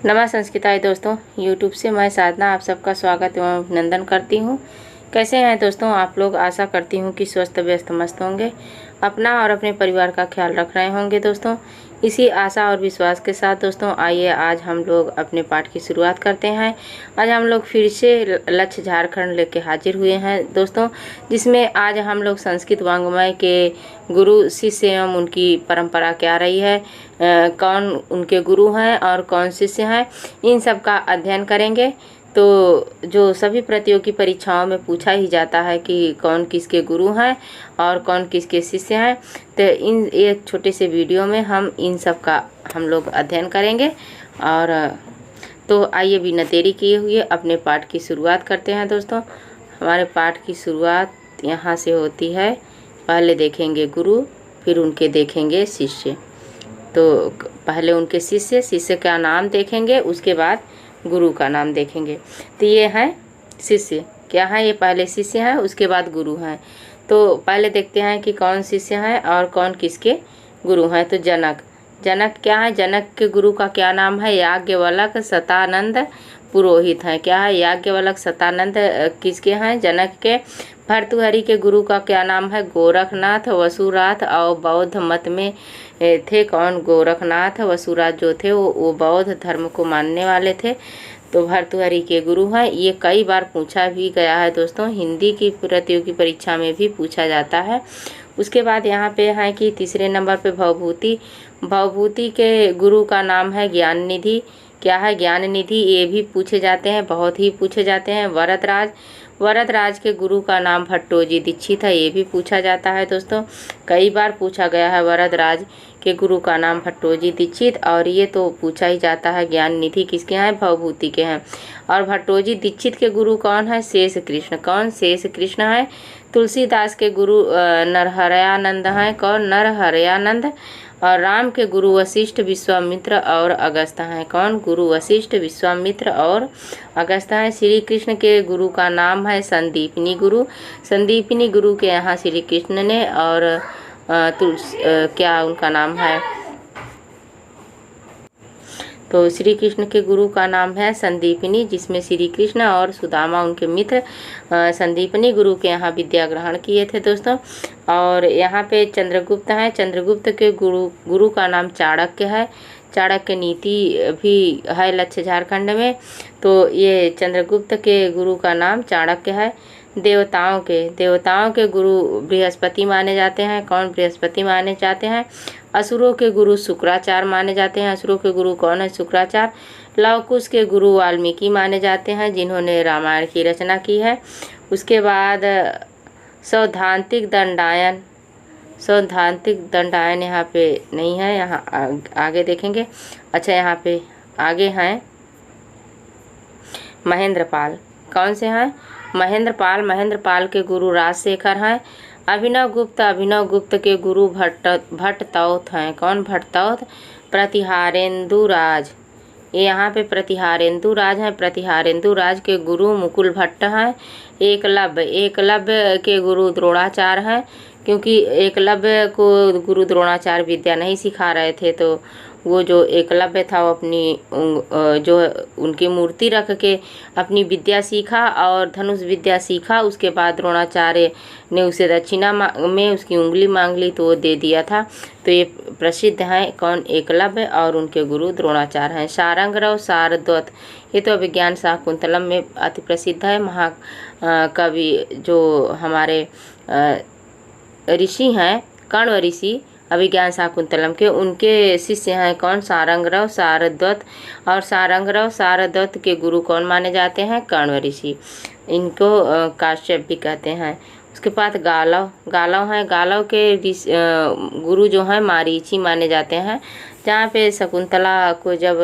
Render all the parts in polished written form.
नमः संस्कृताय दोस्तों, यूट्यूब से मैं साधना आप सबका स्वागत एवं अभिनंदन करती हूँ। कैसे हैं दोस्तों आप लोग? आशा करती हूँ कि स्वस्थ व्यस्त मस्त होंगे, अपना और अपने परिवार का ख्याल रख रहे होंगे। दोस्तों इसी आशा और विश्वास के साथ दोस्तों आइए आज हम लोग अपने पाठ की शुरुआत करते हैं। आज हम लोग फिर से लक्ष्य झारखंड लेके हाजिर हुए हैं दोस्तों, जिसमें आज हम लोग संस्कृत वाङ्मय के गुरु शिष्य एवं उनकी परंपरा क्या रही है, कौन उनके गुरु हैं और कौन शिष्य हैं, इन सब का अध्ययन करेंगे। तो जो सभी प्रतियोगी परीक्षाओं में पूछा ही जाता है कि कौन किसके गुरु हैं और कौन किसके शिष्य हैं, तो इन एक छोटे से वीडियो में हम इन सब का हम लोग अध्ययन करेंगे। और तो आइए बिना देरी किए हुए अपने पाठ की शुरुआत करते हैं। दोस्तों हमारे पाठ की शुरुआत यहाँ से होती है। पहले देखेंगे गुरु, फिर उनके देखेंगे शिष्य। तो पहले उनके शिष्य का नाम देखेंगे, उसके बाद गुरु का नाम देखेंगे। तो ये हैं शिष्य, क्या है ये? पहले शिष्य हैं, उसके बाद गुरु हैं। तो पहले देखते हैं कि कौन शिष्य हैं और कौन किसके गुरु हैं। तो जनक क्या है? जनक के गुरु का क्या नाम है? याज्ञवल्क सतानंद पुरोहित हैं। क्या है? याज्ञवल्क सतानंद किसके हैं? जनक के। भर्तृहरि के गुरु का क्या नाम है? गोरखनाथ वसुरात और बौद्ध मत में थे। कौन? गोरखनाथ वसुरात जो थे वो बौद्ध धर्म को मानने वाले थे। तो भर्तृहरि के गुरु हैं। ये कई बार पूछा भी गया है दोस्तों, हिंदी की प्रतियोगी परीक्षा में भी पूछा जाता है। उसके बाद यहाँ पे है कि तीसरे नंबर पे भवभूति के गुरु का नाम है ज्ञान निधि। क्या है? ज्ञान निधि। ये भी पूछे जाते हैं, बहुत ही पूछे जाते हैं। वरदराज के गुरु का नाम भट्टोजी दीक्षित है। ये भी पूछा जाता है दोस्तों, कई बार पूछा गया है वरदराज के गुरु का नाम भट्टोजी दीक्षित। और ये तो पूछा ही जाता है ज्ञान निधि किसके हैं? भवभूति के हैं। और भट्टोजी दीक्षित के गुरु कौन है? शेष कृष्ण। कौन? शेष कृष्ण है। तुलसीदास के गुरु नरहरयानंद हैं। कौन? नरहरयानंद। और राम के गुरु वशिष्ठ विश्वामित्र और अगस्त्य हैं। कौन? गुरु वशिष्ठ विश्वामित्र और अगस्त्य हैं। श्री कृष्ण के गुरु का नाम है संदीपनी गुरु। संदीपनी गुरु के यहाँ श्री कृष्ण ने और क्या उनका नाम है? तो श्री कृष्ण के गुरु का नाम है संदीपनी, जिसमें श्री कृष्ण और सुदामा उनके मित्र संदीपनी गुरु के यहाँ विद्या ग्रहण किए थे दोस्तों। और यहाँ पे चंद्रगुप्त हैं। चंद्रगुप्त के गुरु का नाम चाणक्य है। चाणक्य नीति भी है लक्ष्य झारखंड में। तो ये चंद्रगुप्त के गुरु का नाम चाणक्य है। देवताओं के गुरु बृहस्पति माने जाते हैं। कौन? बृहस्पति माने जाते हैं। असुरों के गुरु शुक्राचार्य माने जाते हैं। असुरों के गुरु कौन है? शुक्राचार्य। लवकुश के गुरु वाल्मीकि माने जाते हैं, जिन्होंने रामायण की रचना की है। उसके बाद सैद्धांतिक दंडायन यहाँ पे नहीं है, यहाँ आगे देखेंगे। अच्छा यहाँ पे आगे हैं महेंद्रपाल। कौन से हैं? महेंद्रपाल के गुरु राजशेखर हैं। अभिनव गुप्त के गुरु भट्टतौत हैं। कौन? भट्टतौत। प्रतिहारेंदुराज, ये यहाँ पे प्रतिहारेंदुराज हैं। प्रतिहारेंदुराज के गुरु मुकुल भट्ट हैं। एकलव्य के गुरु द्रोणाचार्य हैं, क्योंकि एकलव्य को गुरु द्रोणाचार्य विद्या नहीं सिखा रहे थे, तो वो जो एकलव्य था वो अपनी जो उनकी मूर्ति रख के अपनी विद्या सीखा और धनुष विद्या सीखा। उसके बाद द्रोणाचार्य ने उसे दक्षिणा में उसकी उंगली मांग ली तो वो दे दिया था। तो ये प्रसिद्ध हैं। कौन? एकलव्य। और उनके गुरु द्रोणाचार्य हैं। शारंगरव शारद्वत, ये तो अभिज्ञान शाकुंतलम में अति प्रसिद्ध है। महाकवि जो हमारे ऋषि हैं कण्व ऋषि अभिज्ञान शाकुंतलम के, उनके शिष्य हैं। कौन? शारंगरव शारद्वत। और शारंगरव शारद्वत के गुरु कौन माने जाते हैं? कण्व ऋषि। इनको काश्यप भी कहते हैं। उसके बाद गालव हैं। गालव के गुरु जो हैं मारीची माने जाते हैं। जहाँ पे शकुंतला को जब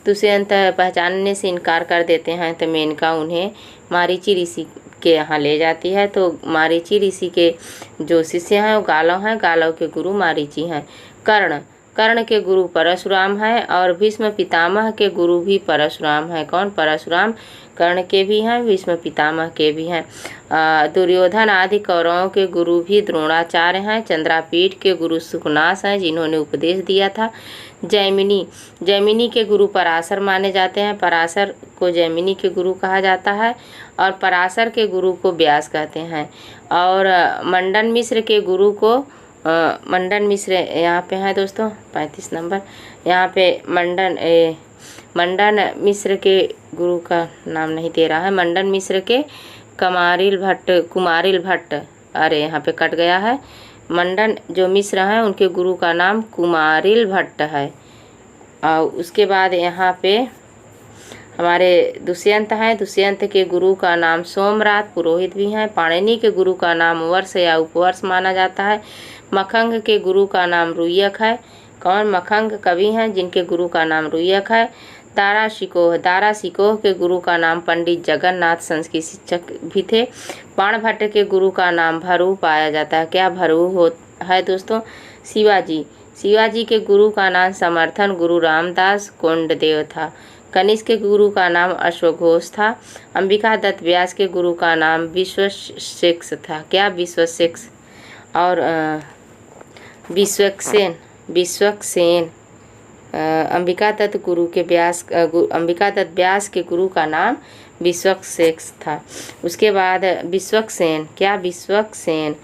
दुष्यंत पहचानने से इनकार कर देते हैं तो मेनका उन्हें मारीची ऋषि के यहाँ ले जाती है। तो मारीची ऋषि के जो शिष्य हैं वो गालव हैं। गालव के गुरु मारीची हैं। कर्ण के गुरु परशुराम है और भीष्म पितामह के गुरु भी परशुराम है। कौन? परशुराम। कर्ण के भी हैं, भीष्म पितामह के भी हैं। दुर्योधन आदि कौरवों के गुरु भी द्रोणाचार्य हैं। चंद्रापीठ के गुरु सुखनास हैं, जिन्होंने उपदेश दिया था। जैमिनी के गुरु पराशर माने जाते हैं। पराशर को जैमिनी के गुरु कहा जाता है और पराशर के गुरु को व्यास कहते हैं। और मंडन मिश्र के गुरु को मंडन मिश्र यहाँ पे है दोस्तों 35 नंबर। यहाँ पे मंडन मिश्र के गुरु का नाम नहीं दे रहा है। मंडन मिश्र के कुमारिल भट्ट, अरे यहाँ पे कट गया है। मंडन जो मिश्र हैं उनके गुरु का नाम कुमारिल भट्ट है। और उसके बाद यहाँ पे हमारे दुष्यंत हैं। दुष्यंत के गुरु का नाम सोमरात, पुरोहित भी हैं। पाणिनि के गुरु का नाम वर्ष या उपवर्ष माना जाता है। मखंग के गुरु का नाम रुयक है। कौन? मखंग कवि हैं जिनके गुरु का नाम रुयक है। दारा शिकोह के गुरु का नाम पंडित जगन्नाथ संस्कृत शिक्षक भी थे। बाणभट्ट के गुरु का नाम भरू पाया जाता है। क्या भरू है दोस्तों? शिवाजी के गुरु का नाम समर्थन गुरु रामदास कोंडदेव था। कनिष्क के गुरु का नाम अश्वघोष था। अंबिका दत्त व्यास के गुरु का नाम विश्वसेन था। क्या? विश्वसेन। और विश्वक्सेन। अंबिका दत्त व्यास के गुरु का नाम विश्वक्सेन था। उसके बाद विश्वक्सेन। क्या? विश्वक्सेन।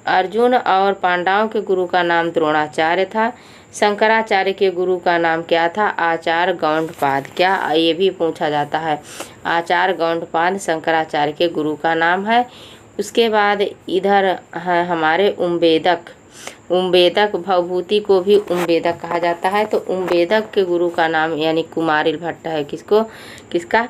अर्जुन और पांडवों के गुरु का नाम द्रोणाचार्य था। शंकराचार्य के गुरु का नाम क्या था? आचार्य गौंडपाद। क्या? ये भी पूछा जाता है। आचार्य गौंडपाद शंकराचार्य के गुरु का नाम है। उसके बाद इधर है हमारे उम्बेदक भवभूति को भी उम्बेदक कहा जाता है। तो उम्बेदक के गुरु का नाम यानी कुमारिल भट्ट है। किसका?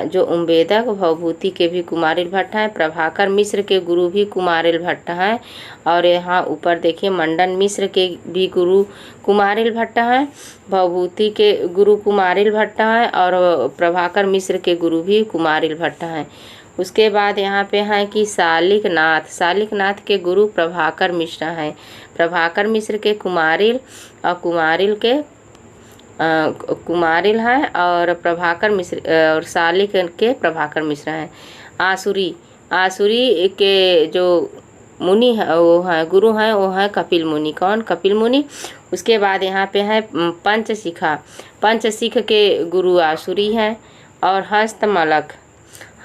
जो उम्बेदक भवभूति के भी कुमारिल भट्ट हैं। प्रभाकर मिश्र के गुरु भी कुमारिल भट्ट हैं। और यहाँ ऊपर देखिए मंडन मिश्र के भी गुरु कुमारिल भट्ट हैं। भवभूति के गुरु कुमारिल भट्ट हैं और प्रभाकर मिश्र के गुरु भी कुमारिल भट्ट हैं। उसके बाद यहाँ पे हैं कि सालिकनाथ के गुरु प्रभाकर मिश्र हैं। प्रभाकर मिश्र के कुमारिल और कुमारिल हैं और प्रभाकर मिश्र और सालिक के प्रभाकर मिश्र हैं। आसुरी के जो मुनि है वो हैं गुरु हैं वो हैं कपिल मुनि। कौन? कपिल मुनि। उसके बाद यहाँ पे है पंचशिख के गुरु आसुरी हैं। और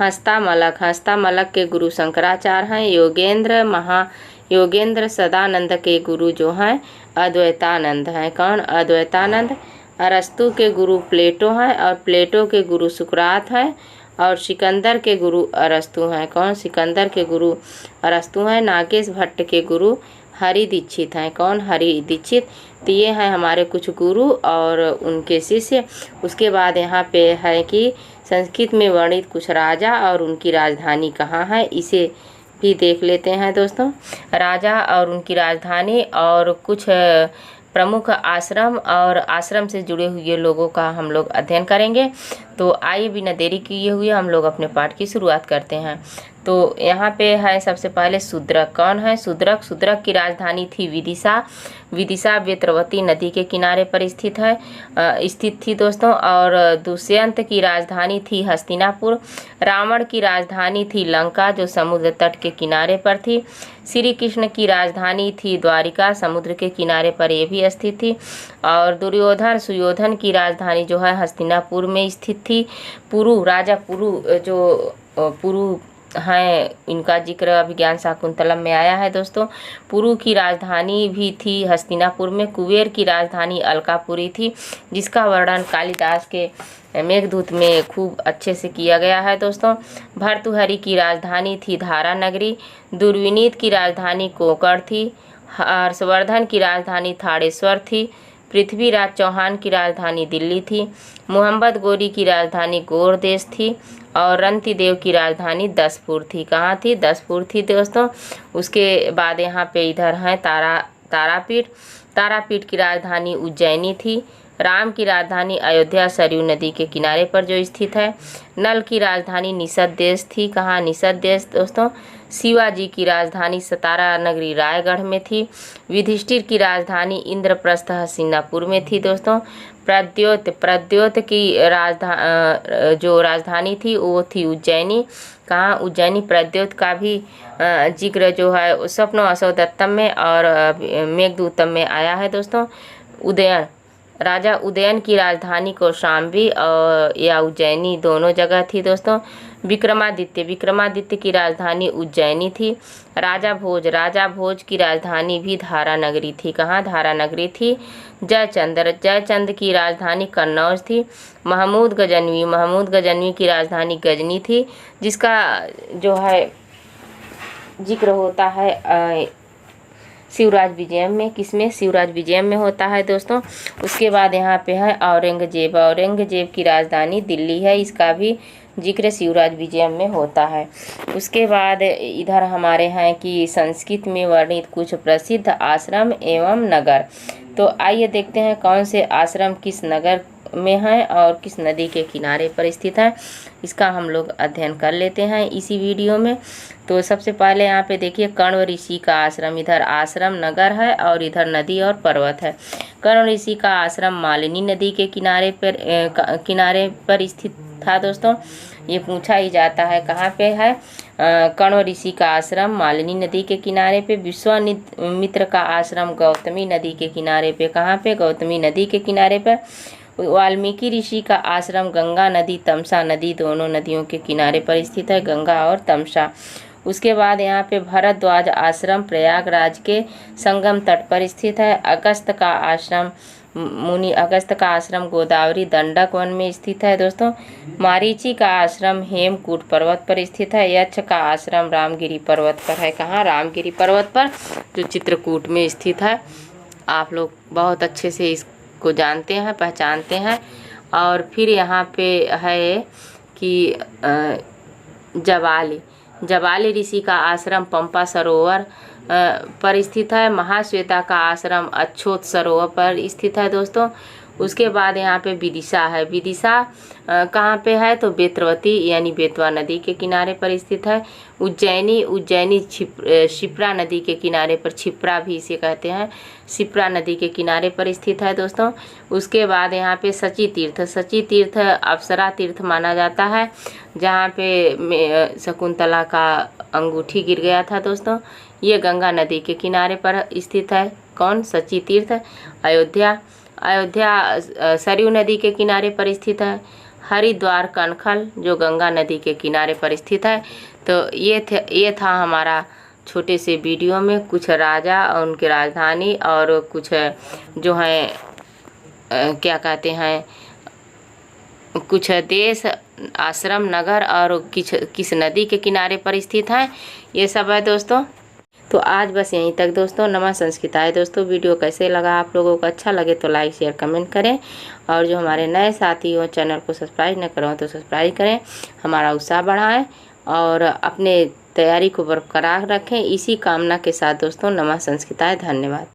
हस्तामलक के गुरु शंकराचार्य हैं। योगेंद्र सदानंद के गुरु जो हैं अद्वैतानंद हैं। कौन? अद्वैतानंद। अरस्तु के गुरु प्लेटो हैं और प्लेटो के गुरु सुकरात हैं। और सिकंदर के गुरु अरस्तु हैं। कौन? सिकंदर के गुरु अरस्तु हैं। नागेश भट्ट के गुरु हरि दीक्षित हैं। कौन? हरि दीक्षित। तो ये हैं हमारे कुछ गुरु और उनके शिष्य। उसके बाद यहाँ पे है कि संस्कृत में वर्णित कुछ राजा और उनकी राजधानी कहाँ है, इसे भी देख लेते हैं दोस्तों। राजा और उनकी राजधानी और कुछ प्रमुख आश्रम और आश्रम से जुड़े हुए लोगों का हम लोग अध्ययन करेंगे। तो आइए बिना देरी किए हुए हम लोग अपने पाठ की शुरुआत करते हैं। तो यहाँ पे है सबसे पहले शूद्रक। कौन है? शूद्रक की राजधानी थी विदिशा वेत्रवती नदी के किनारे पर स्थित थी दोस्तों। और दुष्यंत की राजधानी थी हस्तिनापुर। रावण की राजधानी थी लंका जो समुद्र तट के किनारे पर थी। श्री कृष्ण की राजधानी थी द्वारिका, समुद्र के किनारे पर ये भी स्थित थी। और सुयोधन की राजधानी जो है हस्तिनापुर में स्थित थी। राजा पुरु हैं, इनका जिक्र अभिज्ञान शाकुंतलम में आया है दोस्तों। पुरु की राजधानी भी थी हस्तिनापुर में। कुबेर की राजधानी अलकापुरी थी, जिसका वर्णन कालिदास के मेघदूत में खूब अच्छे से किया गया है दोस्तों। भर्तृहरि की राजधानी थी धारा नगरी। दुर्विनीत की राजधानी कोंकण थी। हर्षवर्धन की राजधानी थाड़ेश्वर थी। पृथ्वीराज चौहान की राजधानी दिल्ली थी। मोहम्मद गोरी की राजधानी गौर देश थी। और रंतिदेव की राजधानी दसपुर थी। कहाँ थी? दसपुर थी दोस्तों। उसके बाद यहाँ पे इधर है तारापीठ की राजधानी उज्जैनी थी। राम की राजधानी अयोध्या सरयू नदी के किनारे पर जो स्थित है। नल की राजधानी निषद देश थी। कहाँ? निषद देश दोस्तों। शिवाजी की राजधानी सतारा नगरी रायगढ़ में थी। युधिष्ठिर की राजधानी इंद्रप्रस्थ हस्तिनापुर में थी दोस्तों। प्रद्योत की जो राजधानी थी वो थी उज्जैनी। कहाँ? उज्जैनी। प्रद्योत का भी जिक्र जो है स्वप्न असोदत्तम में और मेघदूतम में आया है दोस्तों। उदयन, राजा उदयन की राजधानी कौशाम्बी या उज्जैनी दोनों जगह थी दोस्तों। विक्रमादित्य की राजधानी उज्जैनी थी। राजा भोज की राजधानी भी धारा नगरी थी। कहाँ? धारा नगरी थी। जयचंद की राजधानी कन्नौज थी। महमूद गजनवी की राजधानी गजनी थी, जिसका जो है जिक्र होता है शिवराज विजयम में। किसमें? शिवराज विजयम में होता है दोस्तों। उसके बाद यहाँ पे है औरंगजेब की राजधानी दिल्ली है, इसका भी जिक्र शिवराज विजयम में होता है। उसके बाद इधर हमारे हैं कि संस्कृत में वर्णित कुछ प्रसिद्ध आश्रम एवं नगर। तो आइए देखते हैं कौन से आश्रम किस नगर में है और किस नदी के किनारे पर स्थित है, इसका हम लोग अध्ययन कर लेते हैं इसी वीडियो में। तो सबसे पहले यहाँ पे देखिए कण्व ऋषि का आश्रम, इधर आश्रम नगर है और इधर नदी और पर्वत है। कण्व ऋषि का आश्रम मालिनी नदी के किनारे पर स्थित था दोस्तों। ये पूछा ही जाता है कहाँ पे है। कण्व ऋषि का आश्रम मालिनी नदी के किनारे पे। विश्वामित्र का आश्रम गौतमी नदी के किनारे पे। कहाँ पे? गौतमी नदी के किनारे पर। वाल्मीकि ऋषि का आश्रम गंगा नदी तमसा नदी दोनों नदियों के किनारे पर स्थित है, गंगा और तमसा। उसके बाद यहाँ पे भरद्वाज आश्रम प्रयागराज के संगम तट पर स्थित है। अगस्त का आश्रम गोदावरी दंडक वन में स्थित है दोस्तों। मारीची का आश्रम हेमकूट पर्वत पर स्थित है। यक्ष का आश्रम रामगिरी पर्वत पर है। कहाँ? रामगिरी पर्वत पर, जो चित्रकूट में स्थित है। आप लोग बहुत अच्छे से इसको जानते हैं, पहचानते हैं। और फिर यहाँ पे है कि जवाली ऋषि का आश्रम पंपा सरोवर पर स्थित है। महाश्वेता का आश्रम अछोत सरोवर पर स्थित है दोस्तों। उसके बाद यहाँ पे विदिशा है। विदिशा कहाँ पे है? तो बेतवती यानी बेतवा नदी के किनारे पर स्थित है। उज्जैनी क्षिप्रा नदी के किनारे पर, क्षिप्रा भी इसे कहते हैं, क्षिप्रा नदी के किनारे पर स्थित है दोस्तों। उसके बाद यहाँ पे सची तीर्थ अप्सरा तीर्थ माना जाता है, जहाँ पे शकुंतला का अंगूठी गिर गया था दोस्तों। ये गंगा नदी के किनारे पर स्थित है। कौन? सची तीर्थ। अयोध्या सरयू नदी के किनारे पर स्थित है। हरिद्वार कनखल जो गंगा नदी के किनारे पर स्थित है। तो ये था हमारा छोटे से वीडियो में कुछ राजा और उनकी राजधानी और कुछ जो है क्या कहते हैं, कुछ देश, आश्रम, नगर और किस नदी के किनारे पर स्थित है, ये सब है दोस्तों। तो आज बस यहीं तक दोस्तों। नमः संस्कृताय दोस्तों। वीडियो कैसे लगा आप लोगों को? अच्छा लगे तो लाइक शेयर कमेंट करें, और जो हमारे नए साथी हो चैनल को सब्सक्राइब न करो तो सब्सक्राइब करें, हमारा उत्साह बढ़ाएं और अपने तैयारी को बरकरार रखें। इसी कामना के साथ दोस्तों, नमः संस्कृताय। धन्यवाद।